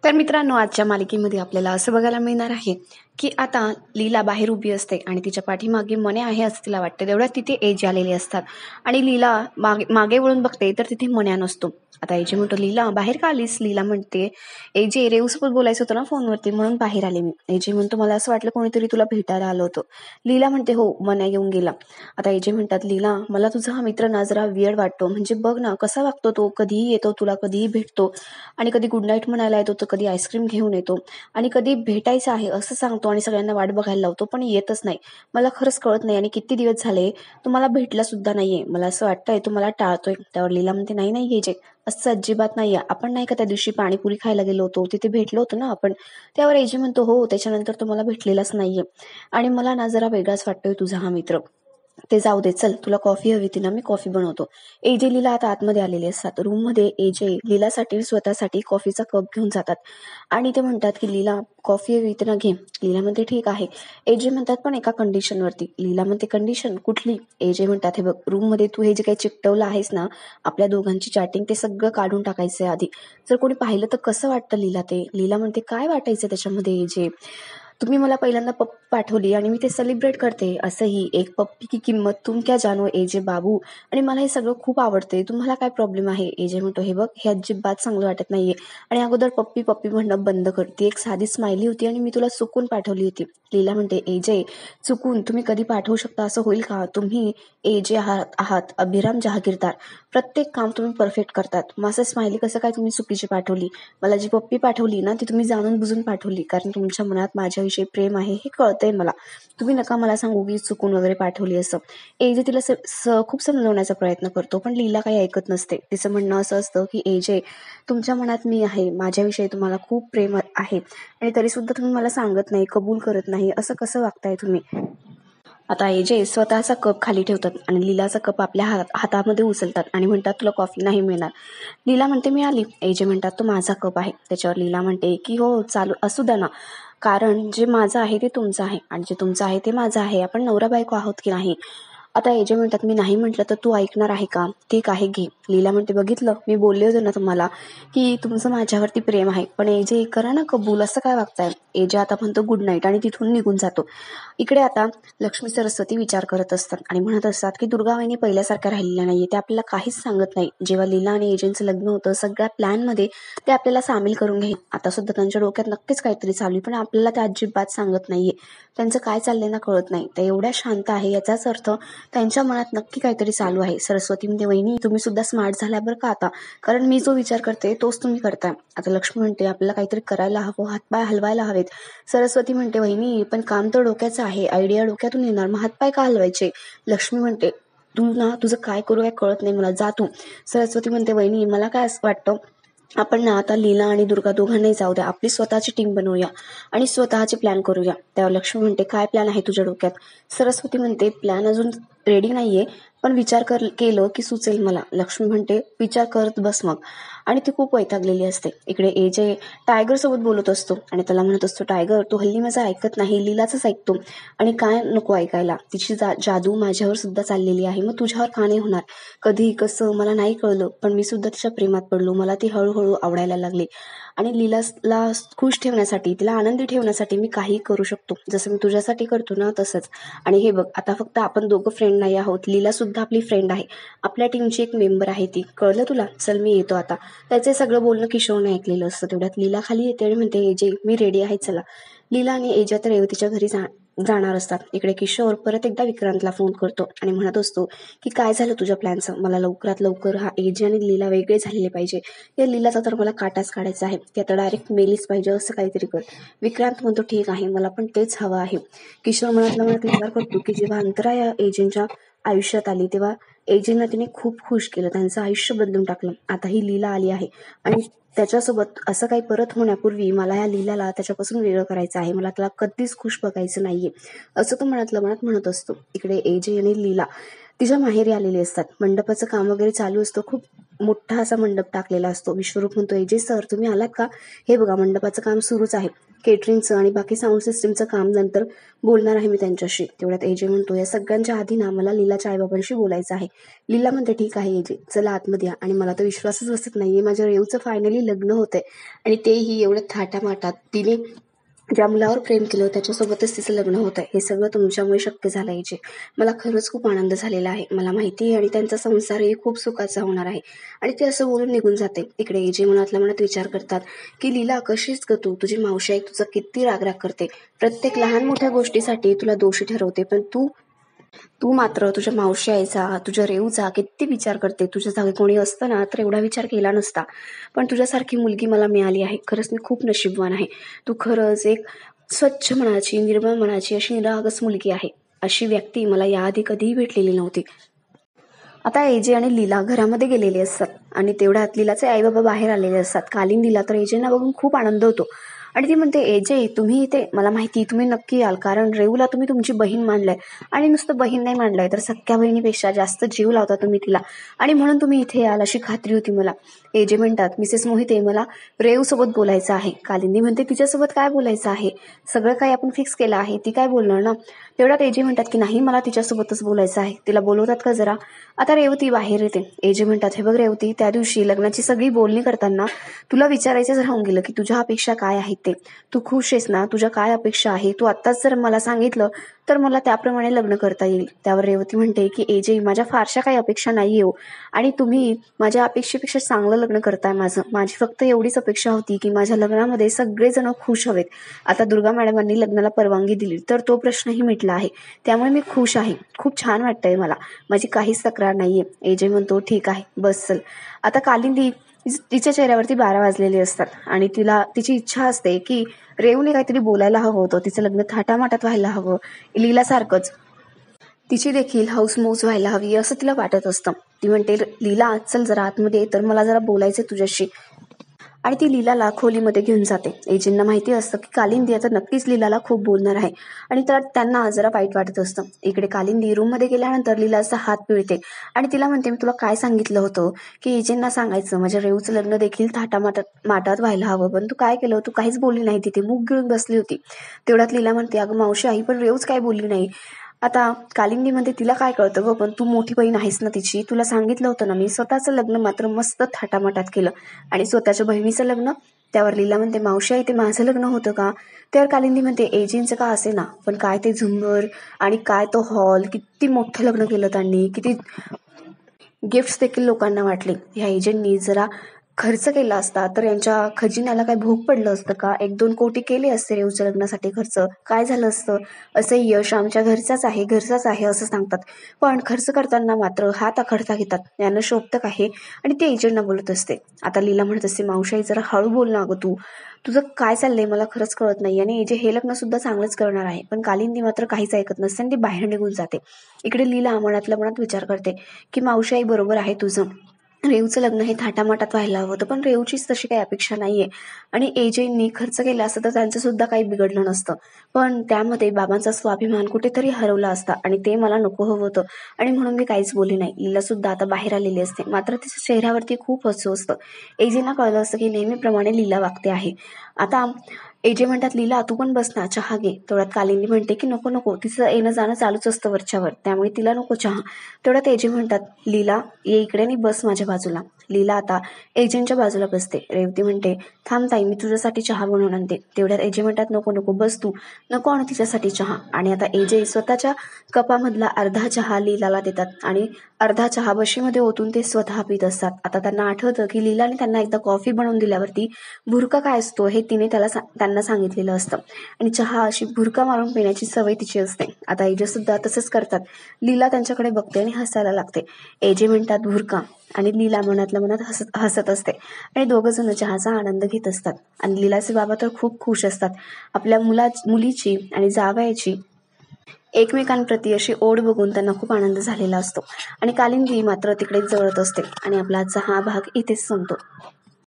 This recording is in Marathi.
तर मित्रांनो, आजच्या मालिकेमध्ये आपल्याला असं बघायला मिळणार आहे की आता लीला बाहेर उभी असते आणि तिच्या पाठीमागे मने आहे असं तिला वाटतं. तेवढ्यात तिथे एज आलेले असतात आणि लीला मागे मागे वळून बघते तर तिथे मन्या नसतो. आता एजे म्हणतो, लीला बाहेर का आलीस? लीला म्हणते, एजे रेऊसोबत बोलायचं होतं ना फोनवरती म्हणून बाहेर आले मी. एजे म्हणतो, मला असं वाटलं कोणीतरी तुला भेटायला आलं होतं. लीला म्हणते, हो, मन्या येऊन गेला. आता एजे म्हणतात, लीला मला तुझा हा मित्र ना जरा वियर्ड वाटतो. म्हणजे बघ ना कसा वागतो तो, कधीही येतो तुला, कधीही भेटतो आणि कधी गुड नाईट म्हणायला येतो तर कधी आईस्क्रीम घेऊन येतो आणि कधी भेटायचं आहे असं सांगतो आणि सगळ्यांना वाट बघायला लावतो, पण येतच नाही. मला खरंच कळत नाही आणि किती दिवस झाले तुम्हाला भेटला सुद्धा नाहीये. मला असं वाटतंय तुम्हाला टाळतोय. त्यावर लीला म्हणते, नाही नाही जे असं अजिबात नाहीये. आपण नाही का त्या दिवशी पाणीपुरी खायला गेलो होतो, तिथे भेटलो होतो ना आपण. त्यावर एजे म्हणतो, हो, त्याच्यानंतर तुम्हाला भेटलेलाच नाहीये आणि मला ना जरा वेगळाच वाटतोय तुझा हा मित्र. ते जाऊ दे, चल तुला कॉफी हवी होती ना, मी कॉफी बनवतो. एजे लीला आता आतमध्ये आलेले असतात. रूम मध्ये एजे लीलासाठी स्वतःसाठी कॉफीचा कप घेऊन जातात आणि ते म्हणतात की लीला कॉफी हवी तर ना घे. लीला म्हणते, ठीक आहे. एजे म्हणतात, पण एका कंडिशनवरती. लीला म्हणते, कंडिशन कुठली? एजे म्हणतात, हे बघ, रूम मध्ये तू हे जे काही चिकटवलं आहेस ना आपल्या दोघांची चॅटिंग, ते सगळं काढून टाकायचंय आधी. जर कोणी पाहिलं तर कसं वाटतं लीला ते? लीला म्हणते, काय वाटायचं त्याच्यामध्ये एजे? तुम्ही मला पहिल्यांदा पप्पी पाठवली आणि मी ते सेलिब्रेट करते. असंही एक पप्पी की किंमत तुम क्या जानो एजे बाबू. आणि मला हे सगळं खूप आवडते. तुम्हाला काय प्रॉब्लेम आहे? एजे म्हणतो, हे बघ, हे अजिबात चांगलं वाटत नाहीये आणि अगोदर पप्पी पप्पी म्हणणं बंद कर. ती एक साधी स्माइली होती आणि मी तुला चुकून पाठवली होती. लीला म्हणते, एजे चुकून तुम्ही कधी पाठवू शकता असं होईल का? तुम्ही एजे आहात अभिराम जहागीरदार. प्रत्येक काम तुम्ही परफेक्ट करतात. मग असं स्माइली कसं काय तुम्ही चुकीची पाठवली? मला जी पप्पी पाठवली ना ती तुम्ही जाणून बुजून पाठवली, कारण तुमच्या मनात माझ्याविषयी प्रेम आहे हे कळतंय मला. तुम्ही नका मला सांगू की चुकून वगैरे पाठवली असं. एजे तिला खूप समजवण्याचा प्रयत्न करतो, पण लीला काही ऐकत नसते. तिचं म्हणणं असं असतं की एजे, तुमच्या मनात मी आहे, माझ्याविषयी तुम्हाला खूप प्रेम आहे आणि तरी सुद्धा तुम्ही मला सांगत नाही, कबूल करत नाही. असं कसं वागताय तुम्ही? आता एजे स्वतःचा कप खाली ठेवतात आणि लीलाचा कप आपल्या हातामध्ये उचलतात आणि म्हणतात, तुला कॉफी नाही मिळणार. लीला म्हणते, मी आली. एजे म्हणतात, तो माझा कप आहे. त्याच्यावर लीला म्हणते की हो, चालू असू द्या ना, कारण जे माझं आहे ते तुमचं आहे आणि जे तुमचं आहे ते माझं आहे. आपण नवरा बायको आहोत की नाही? आता एजे म्हणतात, मी नाही म्हटलं तर तू ऐकणार आहे का? ठीक आहे, घे. लीला म्हणते, बघितलं, मी बोलले होते ना तुम्हाला की तुमचं माझ्यावरती प्रेम आहे, पण एजे करा ना कबूल. असं काय वागताय? एजे आता म्हणतो गुड नाईट आणि तिथून निघून जातो. इकडे आता लक्ष्मी सरस्वती विचार करत असतात आणि म्हणत असतात की दुर्गा वहिनी पहिल्यासारख्या राहिलेल्या नाहीये. ते आपल्याला काहीच सांगत नाही. जेव्हा लीला आणि एजेंचं लग्न होतं सगळ्या प्लॅनमध्ये ते आपल्याला सामील करून घेईल. आता सुद्धा त्यांच्या डोक्यात नक्कीच काहीतरी चालू आहे, पण आपल्याला ते अजिबात सांगत नाहीये. त्यांचं काय चाललंय ना कळत नाही. त्या एवढ्या शांत आहे याचाच अर्थ त्यांच्या मनात नक्की काहीतरी चालू आहे. सरस्वती म्हणते, वहिनी तुम्ही सुद्धा स्मार्ट झाल्या बरं का आता, कारण मी जो विचार करते तोच तुम्ही करताय. आता लक्ष्मी म्हणते, आपल्याला काहीतरी करायला हवं, हातपाय हलवायला हवेत. सरस्वती म्हणते, वहिनी पण काम तर डोक्याचं आहे, आयडिया डोक्यातून येणार, मग हातपाय का हलवायचे? लक्ष्मी म्हणते, तू ना तुझं काय करू काय कळत नाही मला, जा तू. सरस्वती म्हणते, वहिनी मला काय असं वाटतं, आपण ना आता लीला आणि दुर्गा दोघांनाही जाऊ द्या, आपली स्वतःची टीम बनवूया आणि स्वतःचे प्लॅन करूया. त्यावर लक्ष्मी म्हणते, काय प्लॅन आहे तुझ्या डोक्यात? सरस्वती म्हणते, प्लॅन अजून रेडी नाहीये, पण विचार केलं की सुचेल मला. लक्ष्मी म्हणते, विचार करत बस मग. आणि ती खूप वैतागलेली असते. इकडे एजे टायगर सोबत बोलत असतो आणि त्याला म्हणत असतो, टायगर तू हल्ली माझं ऐकत नाही, लीलाच ऐकतो आणि काय नको ऐकायला. तिची जादू माझ्यावर सुद्धा चाललेली आहे, मग तुझ्यावर का नाही होणार? कधी कसं मला नाही कळलं, पण मी सुद्धा तिच्या प्रेमात पडलो. मला ती हळूहळू आवडायला लागली आणि लीलाला खुश ठेवण्यासाठी, तिला आनंदी ठेवण्यासाठी मी काही करू शकतो, जसं मी तुझ्यासाठी करतो ना तसंच. आणि हे बघ, आता फक्त आपण दोघं फ्रेंड नाही आहोत, लीला सुद्धा आपली फ्रेंड आहे, आपल्या टीमची एक मेंबर आहे ती. कळलं तुला? चल मी येतो आता. त्याचे सगळं बोलणं किशोरने ऐकलेलं असतं. तेवढ्यात लीला खाली येते आणि म्हणते, एजे मी रेडी आहे, चला. लीला आणि एजे तर रेवतीच्या घरी जाणार असतात. इकडे किशोर परत एकदा विक्रांतला फोन करतो आणि म्हणत असतो की काय झालं तुझ्या प्लॅनचं? मला लवकरात लवकर हा एजे आणि लीला वेगळे झालेले पाहिजे. या लीलाचा तर मला काटाच काढायचा आहे, ती आता डायरेक्ट मेलीच पाहिजे, असं काहीतरी कर. विक्रांत म्हणतो, ठीक आहे, मला पण तेच हवं आहे. किशोर मनातल्या मनात विचार करतो की जेव्हा अंतरा या एजेंटच्या आयुष्यात आली तेव्हा एजेंटला तिने खूप खुश केलं, त्यांचं आयुष्य बदलून टाकलं. आता ही लीला आली आहे आणि त्याच्यासोबत असं काही परत होण्यापूर्वी मला या लीलाला त्याच्यापासून वेगळं करायचं आहे, मला त्याला कधीच खुश बघायचं नाहीये, असं तो मनातल्या मनात म्हणत असतो. इकडे एजे आणि लीला तिच्या माहेरी आलेले असतात. मंडपाचं काम वगैरे चालू असतं. खूप मोठा असा मंडप टाकलेला असतो. विश्वरूप म्हणतो, एजे सर तुम्ही आलात का? हे बघा मंडपाचं काम सुरूच आहे. केटरिंगचं आणि बाकी साऊंड सिस्टीमचं काम नंतर बोलणार आहे मी त्यांच्याशी. तेवढ्यात एजे म्हणतो, या सगळ्यांच्या आधी ना मला लीलाच्या आईबाबांशी बोलायचं आहे. लीला म्हणते, ठीक आहे एजे, चला आतमध्ये या. आणि मला तर विश्वासच बसत नाहीये, माझ्या रेवचं फायनली लग्न होतंय आणि तेही एवढं थाटामाटात. तिने ज्या मुलावर प्रेम केलं त्याच्यासोबतच तिचं लग्न होत आहे. हे सगळं तुमच्यामुळे शक्य झालं याचे. मला खरंच खूप आनंद झालेला आहे. मला माहिती आहे आणि त्यांचा संसारही खूप सुखाचा होणार आहे. आणि ते असं बोलून निघून जाते. इकडे एजे मनातल्या मनात विचार करतात की लीला कशीच ग तू, तुझी मावशी आई तुझा किती रागराग करते, प्रत्येक लहान मोठ्या गोष्टीसाठी तुला दोषी ठरवते, पण तू तू मात्र तुझ्या मावशी आईचा, तुझ्या रेवचा किती विचार करते. तुझ्या जागी कोणी असतं ना तर एवढा विचार केला नसता. पण तुझ्यासारखी मुलगी मला मिळाली आहे. खरंच मी खूप नशीबवान आहे. तू खरंच एक स्वच्छ मनाची, निर्मळ मनाची अशी निरागस मुलगी आहे. अशी व्यक्ती मला याआधी कधीही भेटलेली नव्हती. आता एजे आणि लीला घरामध्ये गेलेले असतात आणि तेवढ्यात लीलाचे आई बाबा बाहेर आलेले असतात. कालिंदीला तर एजेंना बघून खूप आनंद होतो आणि ती म्हणते, एजे तुम्ही इथे, मला माहिती तुम्ही नक्की याल, कारण रेवूला तुम्ही तुमची बहीण मानलाय आणि नुसतं बहीण नाही मानलाय तर सख्या बहिणीपेक्षा जास्त जीव लावता तुम्ही तिला, आणि म्हणून तुम्ही इथे याल अशी खात्री होती मला. एजे म्हणतात, मिसेस मोहिते मला रेव सोबत बोलायचं आहे. कालिंदी म्हणते, तिच्यासोबत काय बोलायचं आहे, सगळं काही आपण फिक्स केलं आहे, ती काय बोलणार ना. तेवढ्यात एजे म्हणतात की नाही, मला तिच्यासोबतच बोलायचं आहे. तिला बोलवतात का जरा. आता रेवती बाहेर येते. एजे म्हणतात, हे बघ रेवती, त्या दिवशी लग्नाची सगळी बोलणी करताना तुला विचारायचं राहून गेलं की तुझ्या अपेक्षा काय आहेत ते. तू खुश आहेस ना, तुझ्या काय अपेक्षा आहे, तू आत्ताच जर मला सांगितलं तर मला त्याप्रमाणे लग्न करता येईल. त्यावर रेवती म्हणते की एजे, माझ्या फारशा काही अपेक्षा नाही हो, आणि तुम्ही माझ्या अपेक्षेपेक्षा चांगलं लग्न करताय माझं. माझी फक्त एवढीच अपेक्षा होती की माझ्या लग्नामध्ये सगळेजण खुश हवेत. आता दुर्गा मॅडमांनी लग्नाला परवानगी दिली तर तो प्रश्नही मिटला आहे. त्यामुळे मी खुश आहे. खूप छान वाटतंय मला. माझी काहीच तक्रार नाहीये. एजे म्हणतो, ठीक आहे, बस चल. आता कालिंदी, तिच्या चेहऱ्यावरती 12 वाजलेले असतात आणि तिला तिची इच्छा असते की रेवने काहीतरी बोलायला हवं होतं. तिचं लग्न थाटामाटात व्हायला हवं, लीलासारखंच तिची देखील हौसमौस व्हायला हवी असं तिला वाटत असतं. ती म्हणते, लीला चल जरा आतमध्ये, तर मला जरा बोलायचंय तुझ्याशी. आणि ती लीलाला खोलीमध्ये घेऊन जाते. एजेंना माहिती असतं की कालिंदी आता नक्कीच लीलाला खूप बोलणार आहे आणि तर त्यांना जरा वाईट वाटत असतं. इकडे कालिंदी रूममध्ये गेल्यानंतर लीलाचा हात पिळते आणि तिला म्हणते, मी तुला काय सांगितलं होतं की एजेंना सांगायचं माझ्या रेवचं लग्न देखील माटात व्हायला हवं, पण तू काय केलं, तू काहीच बोलली नाही, तिथे मुग गिळून बसली होती. तेवढ्यात लीला म्हणते, अगं मावशी आई, पण रेवच काय बोलली नाही. आता कालिंदी म्हणते, तिला काय कळतं गं, पण तू मोठी बहीण आहेस ना तिची, तुला सांगितलं होतं ना मी. स्वतःचं लग्न मात्र मस्त थाटामाटात केलं आणि स्वतःच्या बहिणीचं लग्न. त्यावर लीला म्हणते, मावशी आई ते माझं लग्न होतं का. त्यावर कालिंदी म्हणते, एजेंचं का असे ना, पण काय ते झुंबर आणि काय तो हॉल, किती मोठं लग्न केलं त्यांनी, किती गिफ्ट्स देखील लोकांना वाटले. ह्या एजंटनी जरा खर्च केला असता तर यांच्या खजिन्याला काय भोग पडलं असतं का. 1-2 कोटी केले असते रेवच्या लग्नासाठी खर्च, काय झालं असतं. असं यश आमच्या घरचाच आहे असं सांगतात, पण खर्च करताना मात्र हात आखडता घेतात. यांना शोभतं आहे आणि ते एजंटना बोलत असते. आता लीला म्हणत असते, मावशाई जरा हळू बोल ना अगं, तुझं काय चाललंय मला खरंच कळत नाही. आणि एजे हे लग्न सुद्धा चांगलंच करणार आहे. पण कालिंदी मात्र काहीच ऐकत नसते आणि ती बाहेर निघून जाते. इकडे लीला मनातल्या मनात विचार करते की मावशी आई बरोबर आहे तुझं, रेवचं लग्न हे थाटामाटात व्हायला हवं होतं, पण रेवचीच तशी काही अपेक्षा नाहीये आणि एजेंनी खर्च केला असतं तर त्यांचं सुद्धा काही बिघडलं नसतं, पण त्यामध्ये बाबांचा स्वाभिमान कुठेतरी हरवला असता आणि ते मला नको हवं होतं आणि म्हणून मी काहीच बोलली नाही. लीला सुद्धा आता बाहेर आलेली असते, मात्र तिच्या चेहऱ्यावरती खूप हसू असतं. एजेंना कळलं असतं की नेहमीप्रमाणे लीला वागते आहे. आता एजे म्हणतात, लीला तू पण बस ना, चहा घे. तेवढ्यात कालिंदी म्हणते की नको नको, तिचं येणं जाणं चालूच असतं वरच्यावर, त्यामुळे तिला नको चहा. तेवढ्यात एजे म्हणतात, लीला ये इकडे आणि बस माझ्या बाजूला. लीला आता एजेंटच्या बाजूला बसते. रेवती म्हणते, थांब ताई, मी तुझ्यासाठी चहा बनवून आणते. तेवढ्यात एजे म्हणतात, नको नको बस तू, नको आणू तिच्यासाठी चहा. आणि आता एजे स्वतःच्या कपामधला अर्धा चहा लीलाला देतात आणि अर्धा चहा बशीमध्ये ओतून ते स्वतः पित असतात. आता त्यांना आठवतं की लीलाने त्यांना एकदा कॉफी बनवून दिल्यावरती भुरका काय असतो हे तिने त्यांना सांगितलेलं असतं आणि चहा अशी भुरका मारून पिण्याची सवय तिची असते. आता एजे सुद्धा तसंच करतात. लीला त्यांच्याकडे बघते आणि हसायला लागते. एजे म्हणतात भुरका आणि लीला मनातल्या मनात हसत असते आणि दोघं जण चहाचा आनंद घेत असतात. आणि लीलाचे बाबा तर खूप खुश असतात. आपल्या मुलीची आणि जावयाची एकमेकांप्रती अशी ओढ बघून त्यांना खूप आनंद झालेला असतो. आणि कालिंदी मात्र तिकडेच जवळत असते. आणि आपला आजचा हा भाग इथेच संपतो.